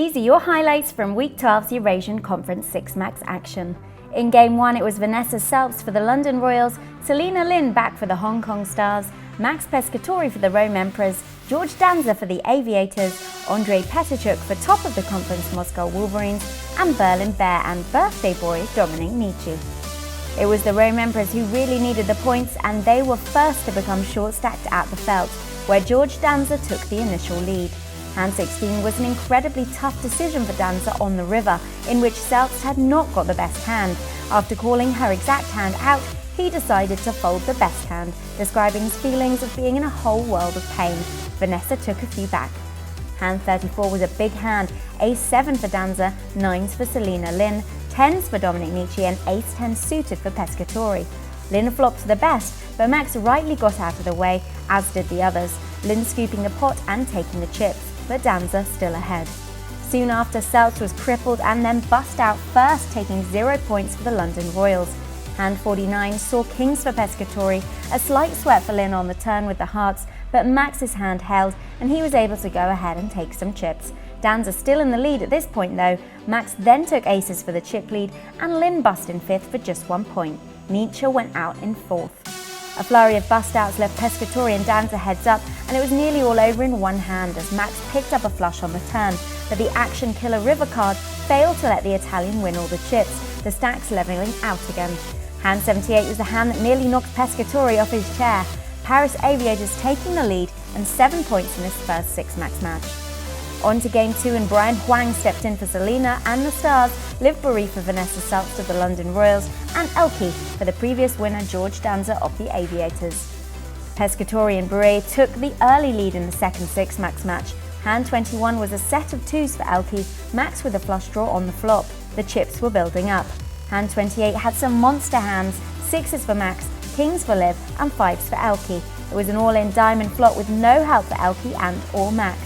These are your highlights from Week 12's Eurasian Conference 6 Max action. In Game 1 it was Vanessa Selbst for the London Royals, Celina back for the Hong Kong Stars, Max Pescatori for the Rome Emperors, George Danzer for the Aviators, Andrey Pateychuk for top of the conference Moscow Wolverines, and Berlin Bear and birthday boy Dominik Nitsche. It was the Rome Emperors who really needed the points, and they were first to become short-stacked at the felt, where George Danzer took the initial lead. Hand 16 was an incredibly tough decision for Danzer on the river, in which Selbst had not got the best hand. After calling her exact hand out, he decided to fold the best hand, describing his feelings of being in a whole world of pain. Vanessa took a few back. Hand 34 was a big hand, Ace-7 for Danzer, 9s for Celina, 10s for Dominik Nitsche and Ace-10 suited for Pescatori. Lin flopped the best, but Max rightly got out of the way, as did the others, Lin scooping the pot and taking the chips, but Danzer still ahead. Soon after, Selbst was crippled and then bust out first, taking 0 points for the London Royals. Hand 49 saw kings for Pescatori, a slight sweat for Lin on the turn with the hearts, but Max's hand held and he was able to go ahead and take some chips. Danzer still in the lead at this point though. Max then took aces for the chip lead and Lin bust in 5th for just 1 point. Nitsche went out in 4th. A flurry of bust-outs left Pescatori and Danzer heads up, and it was nearly all over in one hand as Max picked up a flush on the turn, but the action killer river card failed to let the Italian win all the chips, the stacks levelling out again. Hand 78 was the hand that nearly knocked Pescatori off his chair, Paris Aviators taking the lead and 7 points in this first 6 Max match. On to Game 2 and Brian Huang stepped in for Celina and the Stars, Boeree for Vanessa Selbst of the London Royals and ElkY for the previous winner George Danzer of the Aviators. Pescatori and Boeree took the early lead in the second 6 Max match. Hand 21 was a set of 2s for ElkY, Max with a flush draw on the flop. The chips were building up. Hand 28 had some monster hands, 6s for Max, kings for Liv and 5s for ElkY. It was an all-in diamond flop with no help for ElkY and or Max.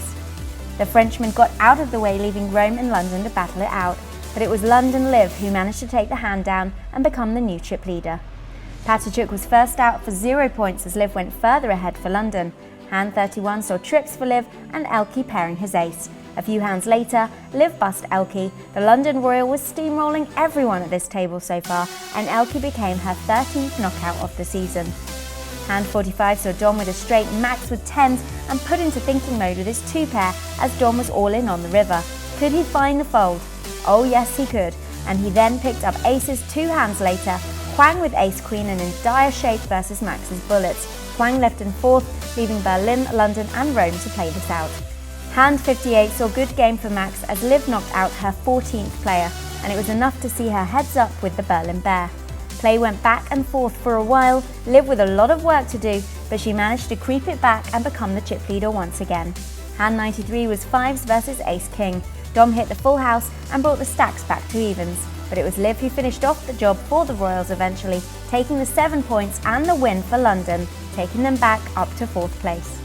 The Frenchman got out of the way, leaving Rome and London to battle it out, but it was London Liv who managed to take the hand down and become the new chip leader. Pateychuk was first out for 0 points as Liv went further ahead for London. Hand 31 saw trips for Liv and ElkY pairing his ace. A few hands later, Liv bust ElkY. The London Royal was steamrolling everyone at this table so far, and ElkY became her 13th knockout of the season. Hand 45 saw Dom with a straight, Max with 10s and put into thinking mode with his 2-pair as Dom was all in on the river. Could he find the fold? Oh yes he could, and he then picked up aces 2 hands later, Huang with ace-queen and in dire shape versus Max's bullets. Huang left in 4th, leaving Berlin, London and Rome to play this out. Hand 58 saw good game for Max as Liv knocked out her 14th player, and it was enough to see her heads up with the Berlin Bear. Play went back and forth for a while, Liv with a lot of work to do, but she managed to creep it back and become the chip leader once again. Hand 93 was 5s versus ace-king. Dom hit the full house and brought the stacks back to evens, but it was Liv who finished off the job for the Royals eventually, taking the 7 points and the win for London, taking them back up to 4th place.